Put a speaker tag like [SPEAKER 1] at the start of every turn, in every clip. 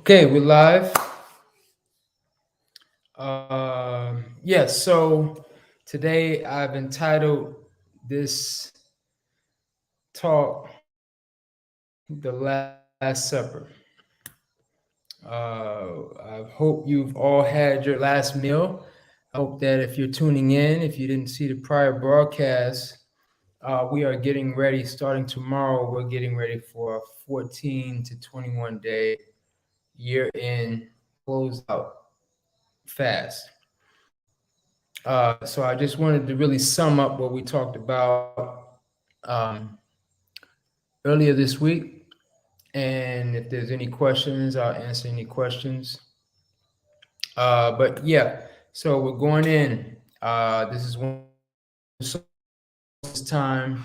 [SPEAKER 1] Okay, we're live. So today I've entitled this talk The Last Supper. I hope you've all had your last meal. I hope that if you're tuning in, if you didn't see the prior broadcast, we are getting ready. Starting tomorrow, we're getting ready for a 14 to 21 day year in close out fast. So I just wanted to really sum up what we talked about um, earlier this week. And if there's any questions, I'll answer any questions. But yeah, so we're going in. This is one this time.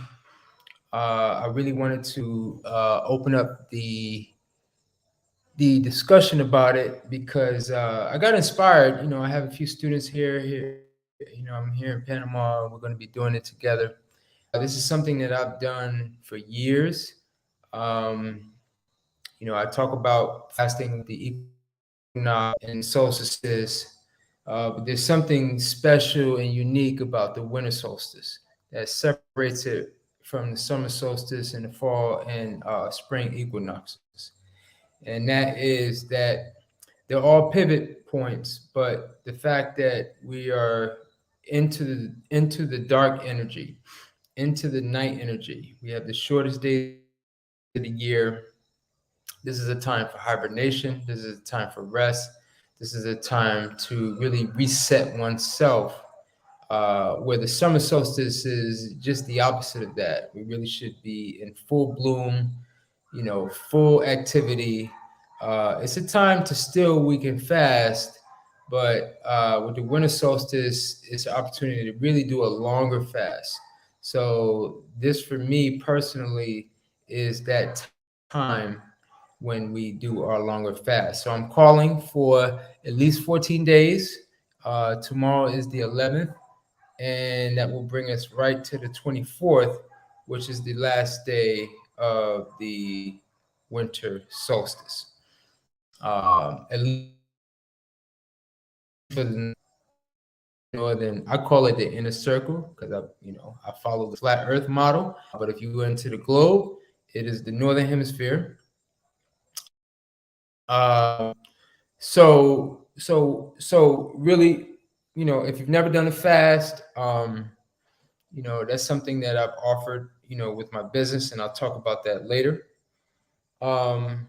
[SPEAKER 1] I really wanted to open up the discussion about it because I got inspired. I have a few students here. I'm here in Panama. We're going to be doing it together. This is something that I've done for years. Um, I talk about fasting with the equinox and solstices, but there's something special and unique about the winter solstice that separates it from the summer solstice and the fall and spring equinoxes. And that is that they're all pivot points, but the fact that we are into the dark energy, into the night energy. We have the shortest days of the year. This is a time for hibernation. This is a time for rest. This is a time to really reset oneself. Where the summer solstice is just the opposite of that. We really should be in full bloom, full activity. It's a time to still we can fast, but with the winter solstice, it's an opportunity to really do a longer fast. So this, for me personally, is that time when we do our longer fast. So I'm calling for at least 14 days. Tomorrow is the 11th, and that will bring us right to the 24th, which is the last day of the winter solstice. At least for the northern, I call it the inner circle because I follow the flat Earth model. But if you go into the globe, it is the northern hemisphere. Um, so really, if you've never done a fast, that's something that I've offered, with my business, and I'll talk about that later. Um,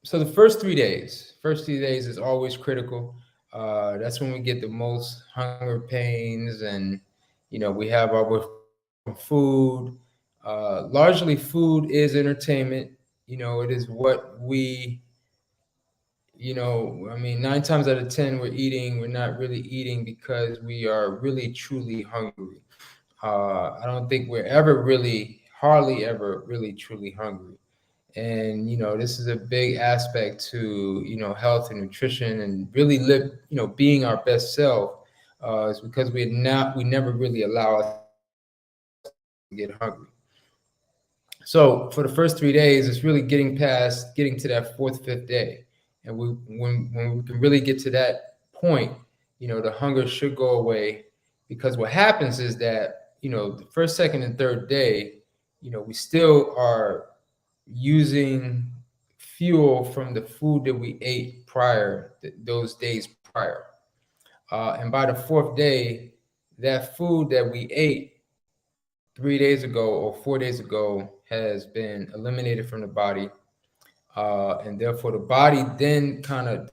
[SPEAKER 1] so the first 3 days is always critical. That's when we get the most hunger pains, and we have our food. Largely, food is entertainment. It is what we, I mean, 9 times out of 10, we're not really eating because we are really truly hungry. I don't think we're ever really, hardly ever really truly hungry. And, this is a big aspect to, health and nutrition and really live, being our best self. Is because we never really allow us to get hungry. So for the first 3 days, it's really getting to that fourth, fifth day. And when we can really get to that point, the hunger should go away, because what happens is that, the first, second, and third day, we still are using fuel from the food that we ate prior, those days prior. And by the fourth day, that food that we ate 3 days ago or 4 days ago has been eliminated from the body. And therefore, the body then kind of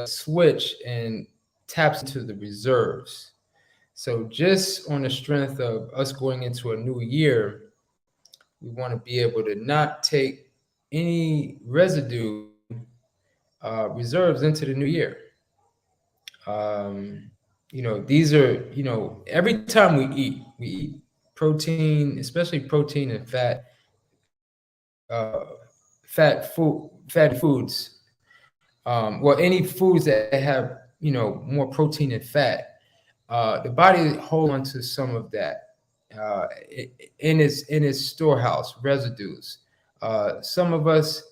[SPEAKER 1] switch and taps into the reserves. So just on the strength of us going into a new year, we want to be able to not take any residue reserves into the new year. Um, these are, every time we eat protein, especially protein and uh, fatty foods. Well, any foods that have, more protein and fat, the body holds on to some of that in its storehouse residues. Some of us,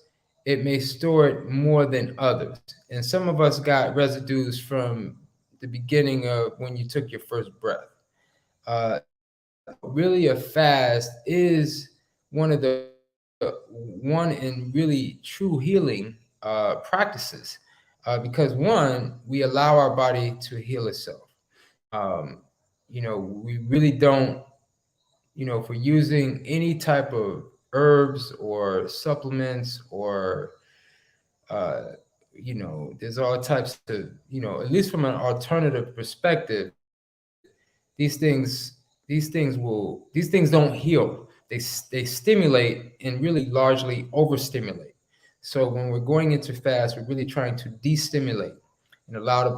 [SPEAKER 1] it may store it more than others. And some of us got residues from the beginning of when you took your first breath. So really, a fast is one of the one and really true healing practices, because one, we allow our body to heal itself. Um, we really don't. If we're using any type of herbs or supplements or uh, there's all types of, at least from an alternative perspective, these things don't heal. They stimulate and really largely overstimulate. So when we're going into fast, we're really trying to destimulate and allow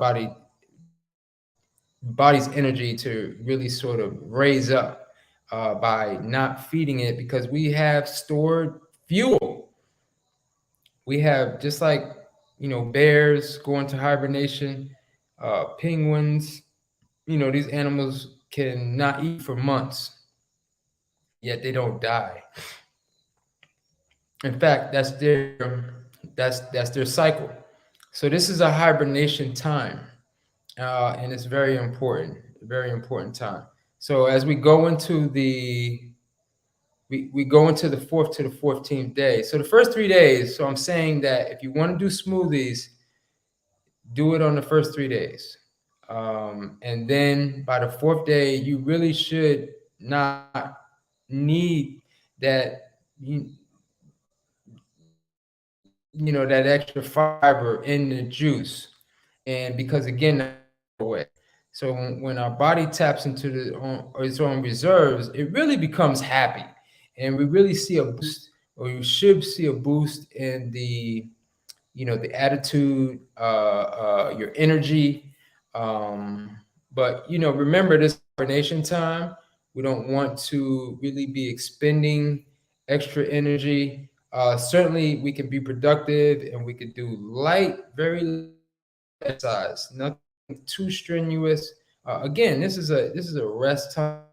[SPEAKER 1] body's energy to really sort of raise up by not feeding it, because we have stored fuel. We have, just like bears go into hibernation, penguins, these animals can not eat for months, yet they don't die. In fact, that's their cycle. So this is a hibernation time, and it's very important time. So as we go into the fourth to the 14th day. So the first 3 days. So I'm saying that if you want to do smoothies, do it on the first 3 days. And then by the fourth day, you really should not need that, that extra fiber in the juice. And because again, away. So when our body taps into its own reserves, it really becomes happy. And we really see a boost, or you should see a boost in the attitude, your energy. But remember, this hibernation time, we don't want to really be expending extra energy. Certainly, we can be productive and we can do very light exercise, nothing too strenuous. Again, this is a rest time,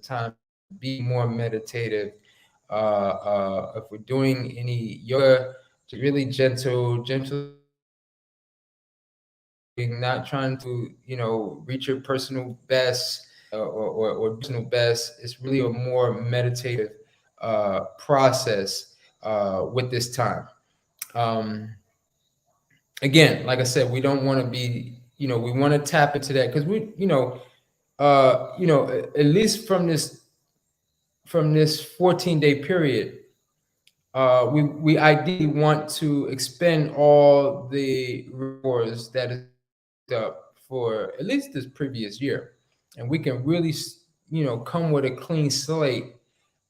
[SPEAKER 1] time to be more meditative. If we're doing any yoga, really gentle, not trying to reach your personal best, or personal best. It's really a more meditative process with this time. Um, Again, like I said, we don't want to be, we want to tap into that, because at least from this 14-day period, we ideally want to expend all the rewards that is up for at least this previous year, and we can really come with a clean slate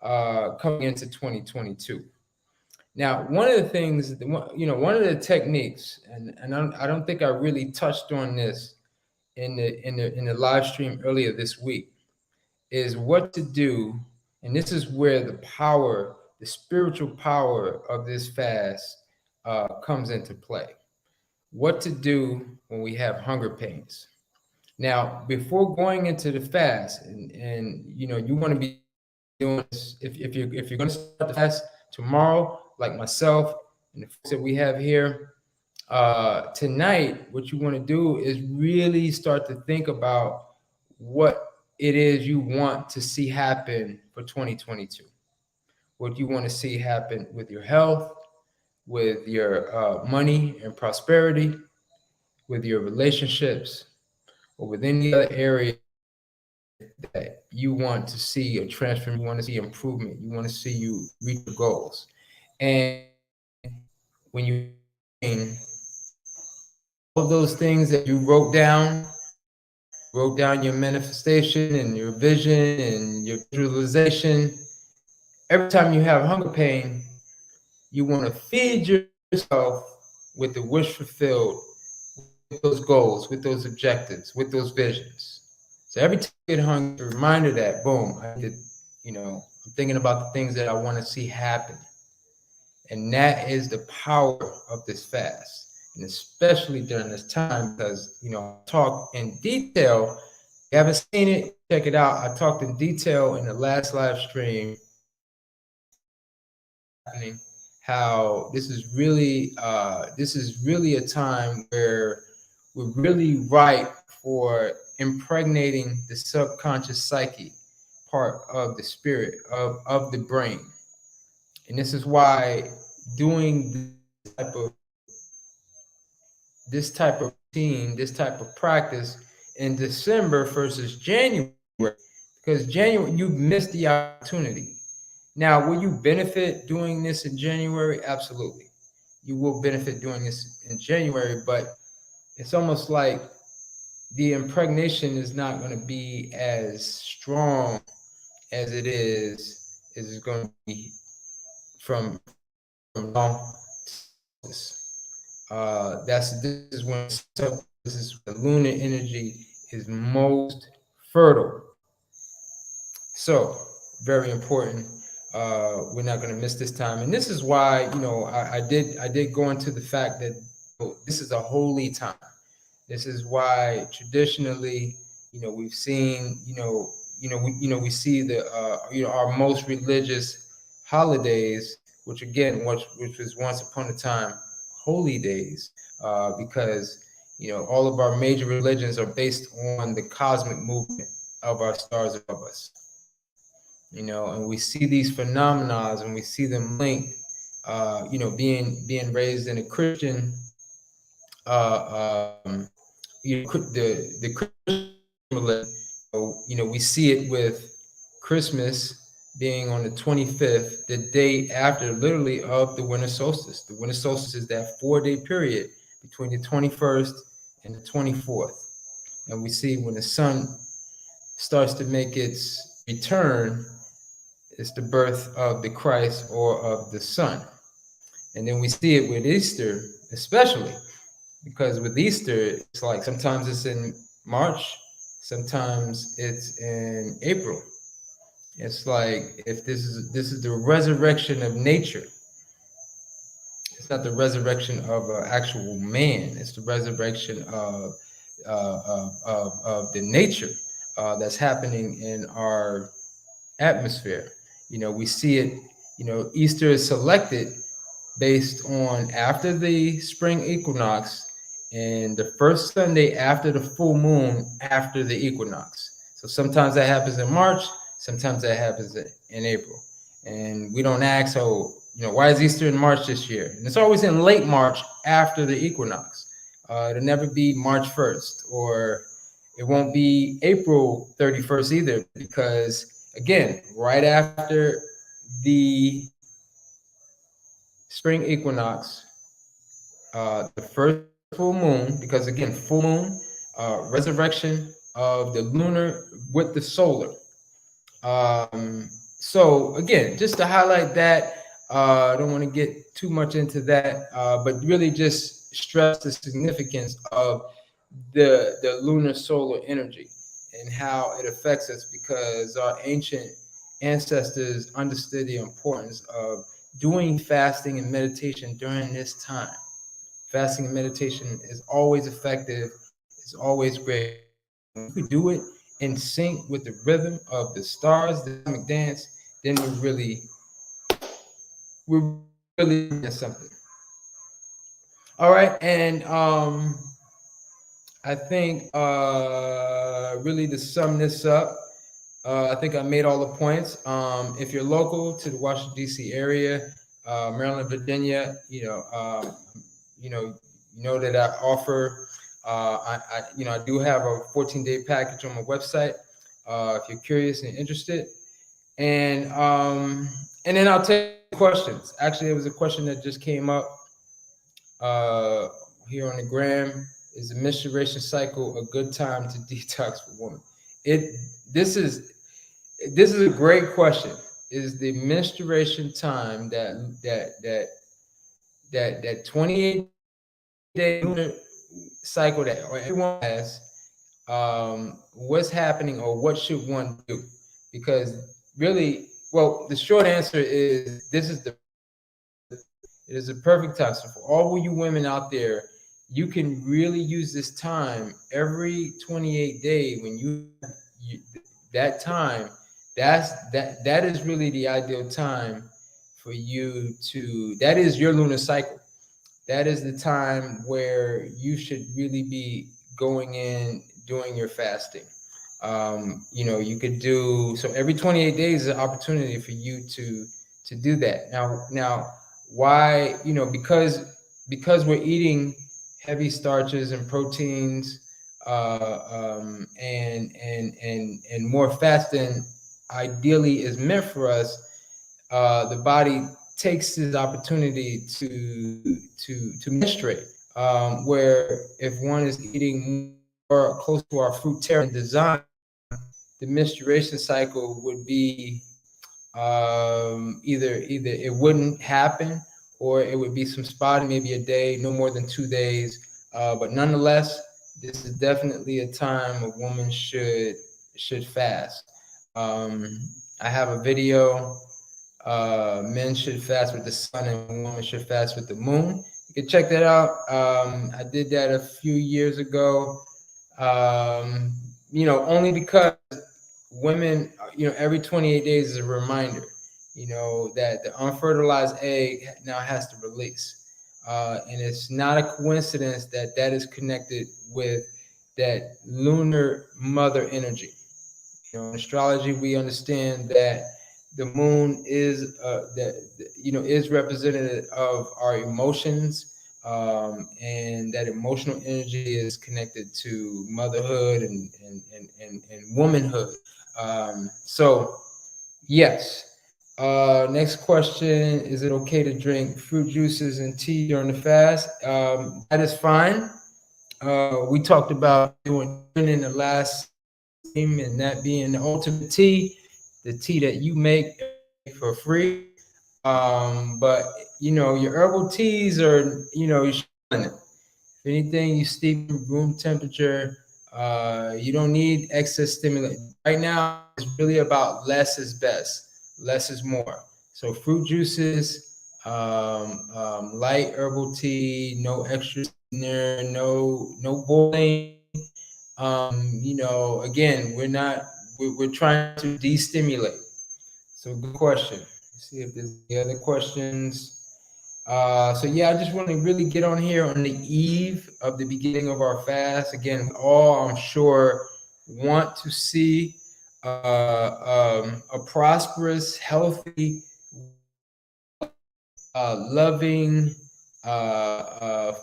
[SPEAKER 1] coming into 2022. Now, one of the things, one of the techniques, and I don't think I really touched on this in the live stream earlier this week, is what to do. And this is where the spiritual power of this fast comes into play. What to do when we have hunger pains. Now, before going into the fast, and you want to be doing this, if you're going to start the fast tomorrow, like myself and the folks that we have here, tonight, what you want to do is really start to think about what it is you want to see happen for 2022. What you want to see happen with your health, with your money and prosperity, with your relationships, or with any other area that you want to see a transformation, you want to see improvement, you want to see you reach your goals. And when you all of those things that you wrote down your manifestation and your vision and your visualization, every time you have hunger pain, you want to feed yourself with the wish fulfilled, with those goals, with those objectives, with those visions. So every time you get hungry, a reminder that, boom, I'm thinking about the things that I want to see happen. And that is the power of this fast. And especially during this time, because, I talk in detail. If you haven't seen it, check it out. I talked in detail in the last live stream happening how this is really a time where we're really ripe for impregnating the subconscious psyche part of the spirit of the brain. And this is why doing this type of routine, this type of practice in December versus January, because January you missed the opportunity. Now, will you benefit doing this in January? Absolutely. You will benefit doing this in January, but it's almost like the impregnation is not going to be as strong as it is it's going to be from now to that's this is when this is the lunar energy is most fertile. So very important. We're not going to miss this time, and this is why I did go into the fact that this is a holy time. This is why traditionally, we've seen, we see the, our most religious holidays, which again, which was once upon a time holy days, because all of our major religions are based on the cosmic movement of our stars above us. And we see these phenomena and we see them linked. Being raised in a Christian, the Christian, we see it with Christmas being on the 25th, the day after, literally, of the winter solstice. The winter solstice is that 4-day period between the 21st and the 24th. And we see when the sun starts to make its return, it's the birth of the Christ or of the Son. And then we see it with Easter, especially because with Easter, it's like sometimes it's in March, sometimes it's in April. It's like if this is the resurrection of nature. It's not the resurrection of an actual man. It's the resurrection of the nature that's happening in our atmosphere. We see it. Easter is selected based on after the spring equinox and the first Sunday after the full moon after the equinox. So sometimes that happens in March, sometimes that happens in April. And we don't ask, why is Easter in March this year? And it's always in late March after the equinox. It'll never be March 1st, or it won't be April 31st either, because again, right after the spring equinox, the first full moon, because again, full moon, resurrection of the lunar with the solar. So again, just to highlight that, I don't want to get too much into that, but really just stress the significance of the lunar solar energy and how it affects us, because our ancient ancestors understood the importance of doing fasting and meditation during this time. Fasting and meditation is always effective. It's always great. When we do it in sync with the rhythm of the stars, the cosmic dance, then we're really doing something. All right, and I think really to sum this up, I think I made all the points. If you're local to the Washington D.C. area, Maryland, Virginia, that I offer. I do have a 14-day package on my website. If you're curious and interested, and then I'll take questions. Actually, there was a question that just came up here on the gram. Is the menstruation cycle a good time to detox for women? This is a great question. Is the menstruation time that 28-day lunar cycle that everyone has, what's happening, or what should one do? Because really, well, the short answer is it is a perfect time. So for all you women out there, you can really use this time every 28 day when you that time. That is really the ideal time for you to, that is your lunar cycle. That is the time where you should really be going in doing your fasting. You could do so every 28 days is an opportunity for you to do that. Now, why? Because we're eating heavy starches and proteins, and more fast than ideally is meant for us. The body takes this opportunity to menstruate. Where if one is eating more close to our fruitarian design, the menstruation cycle would be either it wouldn't happen, or it would be some spotting, maybe a day, no more than 2 days. But nonetheless, this is definitely a time a woman should fast. Um, I have a video. Men should fast with the sun, and women should fast with the moon. You can check that out. I did that a few years ago. Only because women, every 28 days is a reminder, that the unfertilized egg now has to release. And it's not a coincidence that that is connected with that lunar mother energy. In astrology, we understand that the moon is representative of our emotions, and that emotional energy is connected to motherhood and womanhood. So yes. Next question: is it okay to drink fruit juices and tea during the fast? That is fine. We talked about doing in the last stream, and that being the ultimate tea, the tea that you make for free. But your herbal teas are, you should. If anything, you steep room temperature. You don't need excess stimulant. Right now, it's really about less is best, less is more. So fruit juices, light herbal tea, no extra sweetener, no boiling. Again, we're trying to destimulate. So good question. Let's see if there's any other questions. So yeah, I just want to really get on here on the eve of the beginning of our fast. Again, we all, I'm sure, want to see a prosperous, healthy, loving,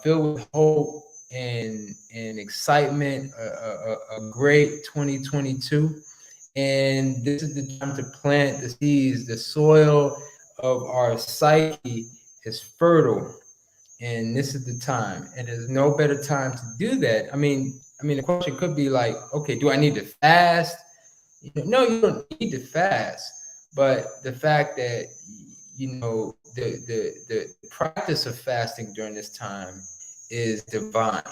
[SPEAKER 1] filled with hope and excitement, a great 2022. And this is the time to plant the seeds. The soil of our psyche is fertile, and this is the time. And there's no better time to do that. The question could be like, okay, do I need to fast? No, you don't need to fast. But the fact that the practice of fasting during this time is divine,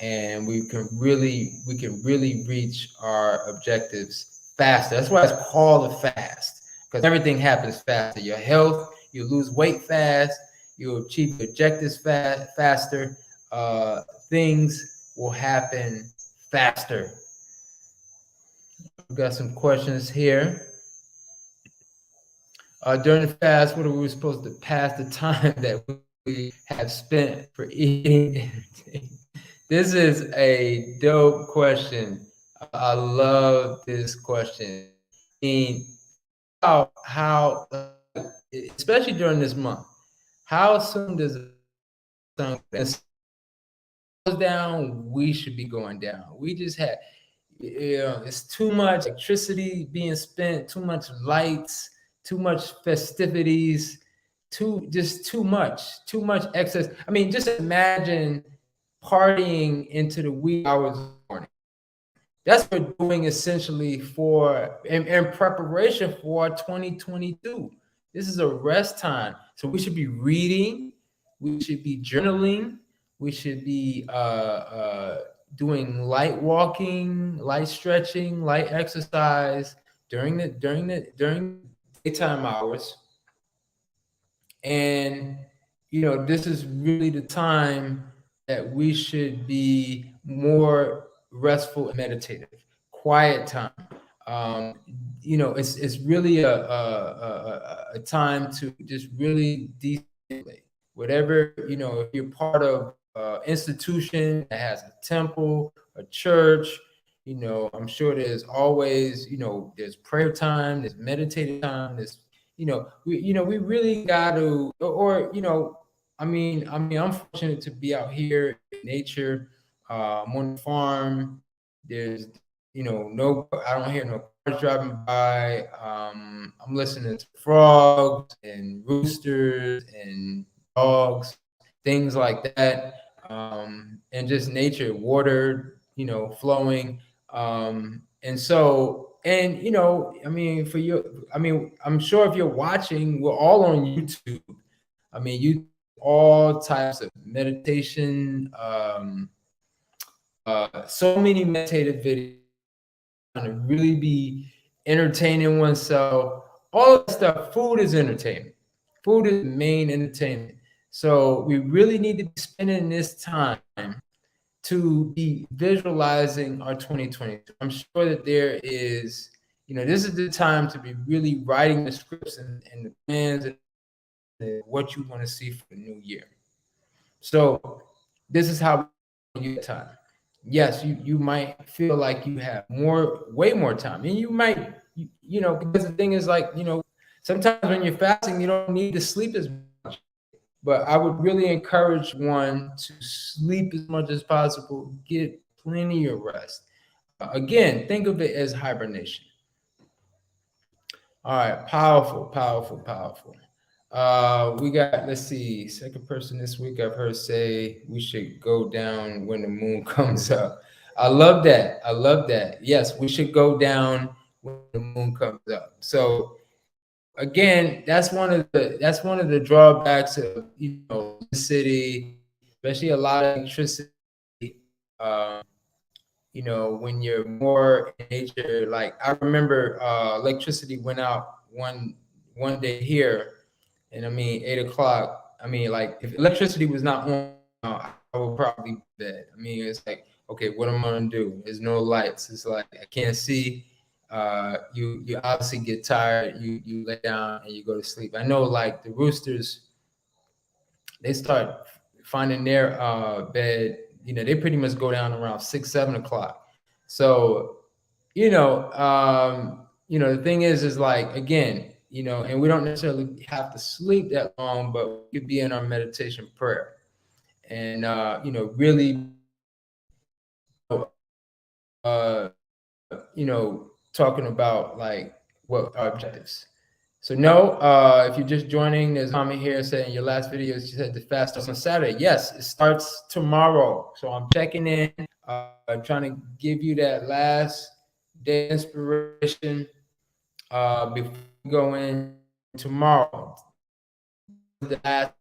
[SPEAKER 1] and we can really reach our objectives faster. That's why it's called a fast, because everything happens faster. Your health, you lose weight fast, you achieve your objectives faster. Things will happen faster. We've got some questions here. During the fast, what are we supposed to pass the time that we have spent for eating? This is a dope question. I love this question. I mean, how, especially during this month, how soon does the sun go down? We should be going down. We just had, it's too much electricity being spent, too much lights, too much festivities, too much excess. Just imagine partying into the wee hours of the morning. That's what we're doing essentially in preparation for 2022. This is a rest time. So we should be reading, we should be journaling, we should be doing light walking, light stretching, light exercise during daytime hours. And this is really the time that we should be more restful and meditative, quiet time. um, it's really a time to just really de-escalate. Whatever, if you're part of institution that has a temple, a church, I'm sure there's always, there's prayer time, there's meditative time, there's, we really got to, or, I'm fortunate to be out here in nature. I'm on the farm. There's, no, I don't hear no cars driving by. I'm listening to frogs and roosters and dogs, things like that, and just nature, water, flowing. And so, and for you, I'm sure if you're watching, we're all on YouTube. You all types of meditation, so many meditative videos to really be entertaining oneself. All that stuff. Food is entertainment. Food is the main entertainment. So we really need to be spending this time to be visualizing our 2022. I'm sure that there is, this is the time to be really writing the scripts and the plans and what you want to see for the new year. So this is how you get time. Yes, you might feel like you have way more time, and you might, because the thing is, like, sometimes when you're fasting, you don't need to sleep as much. But I would really encourage one to sleep as much as possible, get plenty of rest. Again, think of it as hibernation. All right, powerful, powerful, powerful. We got, let's see, second person this week I've heard say we should go down when the moon comes up. I love that. I love that. Yes, we should go down when the moon comes up. So again, that's one of the drawbacks of, the city, especially a lot of electricity. Um, when you're more in nature, like I remember electricity went out one day here, and 8 o'clock. Like, if electricity was not on, I would probably be dead. It's like, okay, what am I gonna do? There's no lights. It's like I can't see. You obviously get tired. You lay down and you go to sleep. I know, like the roosters, they start finding their bed. They pretty much go down around 6, 7 o'clock. So, the thing is like, again, and we don't necessarily have to sleep that long, but we could be in our meditation prayer, and really, uh, talking about like what our objectives. So no, if you're just joining, there's a comment here saying your last video, you said the fast starts on Saturday. Yes, it starts tomorrow. So I'm checking in, trying to give you that last day inspiration before we go in tomorrow. The last,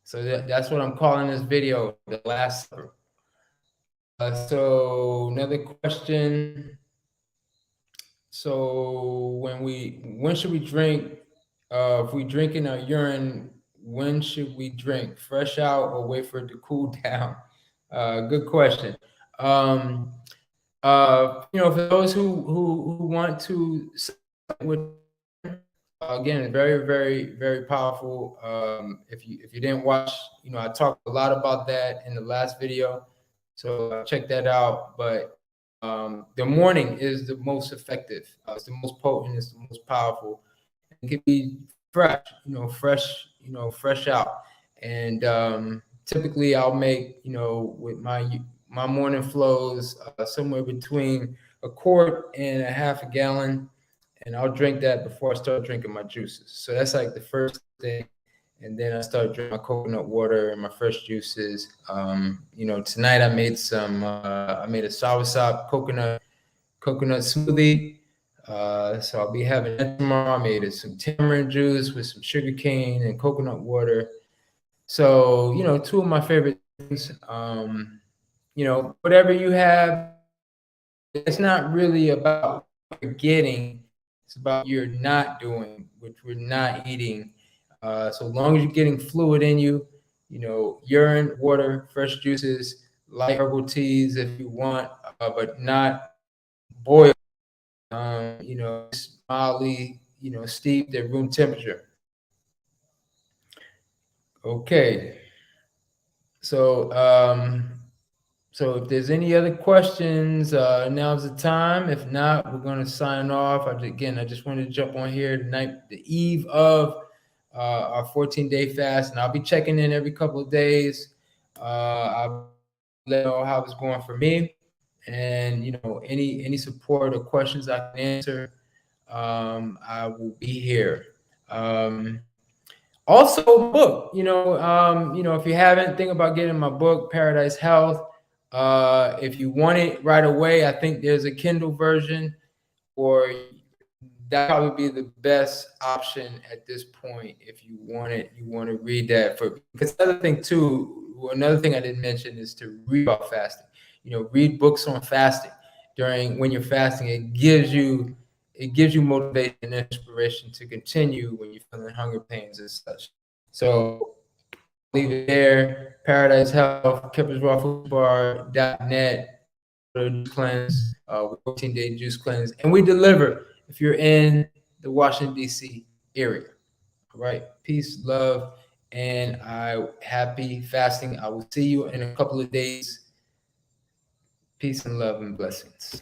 [SPEAKER 1] so that's what I'm calling this video, the last supper. So another question. So when should we drink? If we drink in our urine, when should we drink? Fresh out or wait for it to cool down? Good question. Um, for those who want to, with again, very, very, very powerful. If you didn't watch, I talked a lot about that in the last video, so check that out. But the morning is the most effective. It's the most potent. It's the most powerful. It can be fresh, fresh out. And typically, I'll make, with my morning flows, somewhere between a quart and a half a gallon, and I'll drink that before I start drinking my juices. So that's like the first thing. And then I start drinking my coconut water and my fresh juices. Tonight I made I made a soursop coconut smoothie. So I'll be having that tomorrow. I made some tamarind juice with some sugar cane and coconut water. So, two of my favorite things. Whatever you have, it's not really about what you're getting. It's about what you're not doing, which we're not eating. So long as you're getting fluid in you, urine, water, fresh juices, light herbal teas if you want, but not boiled. It's mildly, steeped at room temperature. Okay. So, so if there's any other questions, now's the time. If not, we're going to sign off. I just wanted to jump on here tonight, the eve of our 14-day fast, and I'll be checking in every couple of days. I'll let you know how it's going for me, and any support or questions I can answer, I will be here. Also, book. If you haven't, think about getting my book, Paradise Health. If you want it right away, I think there's a Kindle version, or that probably be the best option at this point. If you want it, you want to read that. Because another thing I didn't mention is to read about fasting. Read books on fasting when you're fasting. It gives you motivation and inspiration to continue when you're feeling hunger pains and such. So leave it there. Paradise Health, KippersRawFoodBar.net, juice cleanse, 14-day juice cleanse, and we deliver if you're in the Washington D.C. area. All right, peace, love, and happy fasting. I will see you in a couple of days. Peace and love and blessings.